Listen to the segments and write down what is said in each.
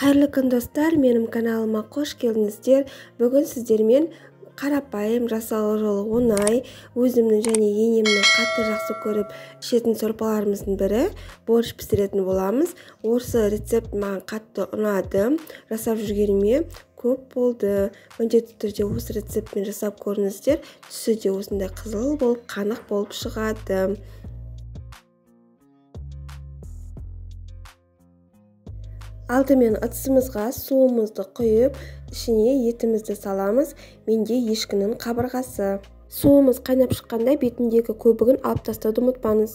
Қайырлы күн достар, менің каналыма қош келдіңіздер. Бүгін сіздермен қарапайым, жасалу жолы оңай, өзімнің және енемнің қатты жақсы көріп ішетін сорпаларымыздың бірі борщ пісіретін боламыз. Осы рецепт маған қатты ұнады. Жасап жүргеніме көп болды. Міндетті түрде осы рецептпен жасап көріңіздер. Түсі де осындай қызыл болып, қанық болып шығады. Алдымен ыдысымызға суымызды құйып, ішіне етімізді саламыз. Менде ешкінің қабырғасы. Суымыз қайнап шыққанда бетіндегі көбігін алып тастауды ұмытпаңыз.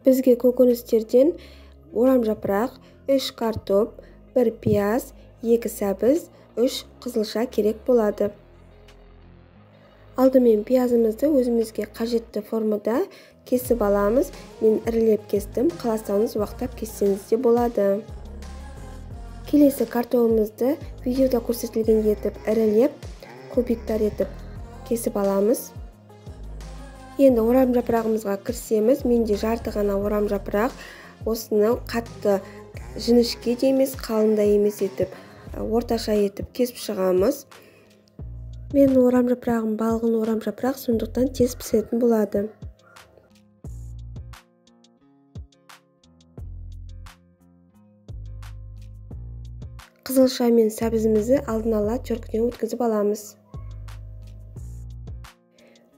Бізге көкөністерден орам жапырақ, 3 картоп, 1 пияз, 2 сәбіз, 3 қызылша керек болады. Алдымен пиязымызды өзімізге қажетті формада кесіп аламыз. Мен ірілеп кестім, қаласаңыз уақтап кессеңіз де болады. Келесі картофелімізді видеода көрсетілген етіп ірілеп, кубиктар етіп кесіп аламыз. Енді орам жапырағымызға кірсеміз, менде жарты ғана орам жапырақ. Осыны қатты жіңішке де емес, қалың да емес етіп, орташа етіп кесіп шығамыз. Менің орам жапырағым балғын орам жапырақ, сондықтан тез пісетін болады. Қызылша мен сәбізімізді алдын ала чөркіден өткізіп аламыз.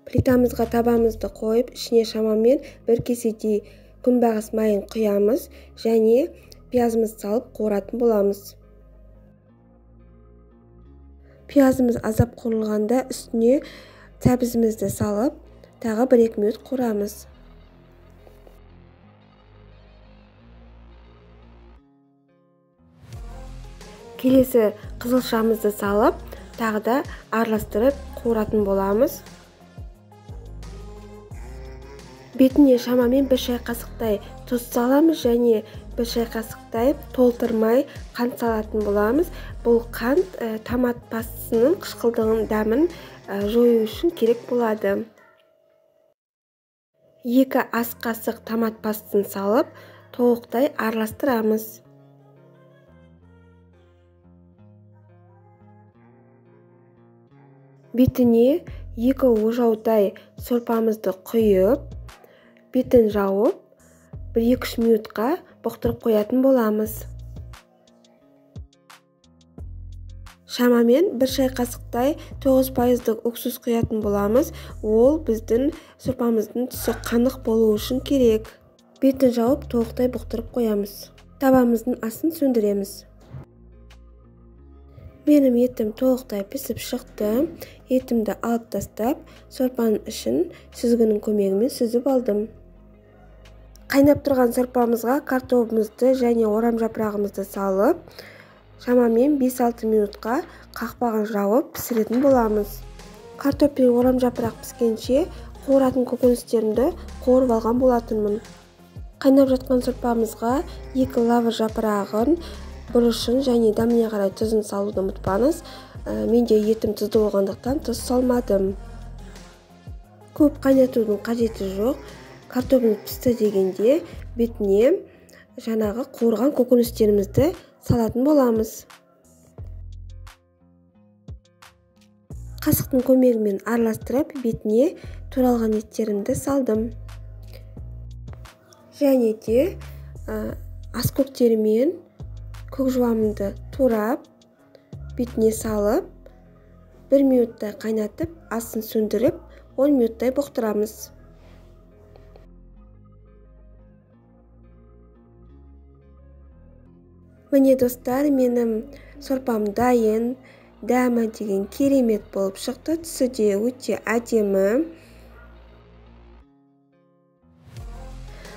Плитамызға табамызды қойып, ішіне шамамен 1 кеседей күнбағыс майын құямыз және пиязымызды салып қуыратын боламыз. Пиязымыз азап қуырылғанда үстіне сәбізімізді салып, тағы 1-2 минут қуырамыз. Келесі қызылшамызды салып, тағы да араластырып қуыратын боламыз. Бетіне шамамен 1 шай қасықтай тұз саламыз және 1 шай қасықтай толтырмай қант салатын боламыз. Бұл қант томат пастасының қышқылдығын дәмін жою үшін керек болады. 2 ас қасық томат пастасын салып, толықтай араластырамыз. Бетіне 2 ожаудай сорпамызды құйып, бетін жауып, 1-2 минутқа бұқтырып қоятын боламыз. Шамамен 1 шай қасықтай 9% уксус құятын боламыз. Ол біздің сорпамыздың түсі қанық болу үшін керек. Бетін жауып, толықтай бұқтырып қоямыз. Табамыздың астын сөндіреміз. Менің етім толықтай пісіп шықты. Етімді алып тастап, сорпаның ішін сүзгінің көмегімен сүзіп алдым. Қайнап тұрған сорпамызға картопымызды және орам жапырағымызды салып, шамамен 5-6 минутқа қақпағын жауып пісіретін боламыз. Картоп пен орам жапырақ піскенше қуыратын көкөністерімді қуырып алған болатынмын. Қайнап жатқан сорпамызға 2 лаваш жапырағын, бұрышын және дәміне қарай тұзын салуды ұмытпаңыз. Менде етім тұзды болғандықтан тұз салмадым. Көп қайнатудың қажеті жоқ. Картопымыз пісті дегенде бетіне жаңағы қуырған көкөністерімізді салатын боламыз. Қасықтың көмегімен араластырып, бетіне туралған еттерімді салдым. Және де аскөктерімен көк жуамымды турап, бетіне салып, 1 минуттай қайнатып, асын сөндіріп, 10 минуттай бұқтырамыз. Міне достар, менің сорпам дайын, дәмі деген керемет болып шықты. Түсі де өте әдемі.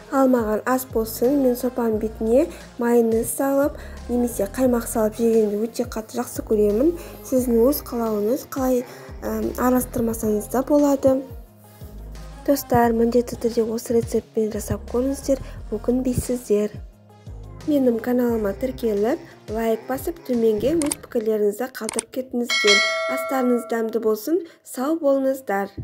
Алмаған ас болсын, мен сорпаның бетіне майонез салып, немесе қаймақ салып жегенді өте қатты жақсы көремін. Сіздің өз қалауыңыз, қалай араластырмасаңыз да болады. Достар, міндетті түрде осы рецептпен жасап көріңіздер, өкінбейсіздер. Менің каналыма тіркеліп, лайк басып, төменге өз пікірлеріңізді қалдырып кетіңіздер. Астарыңыз дәмді болсын, сау болыңыздар.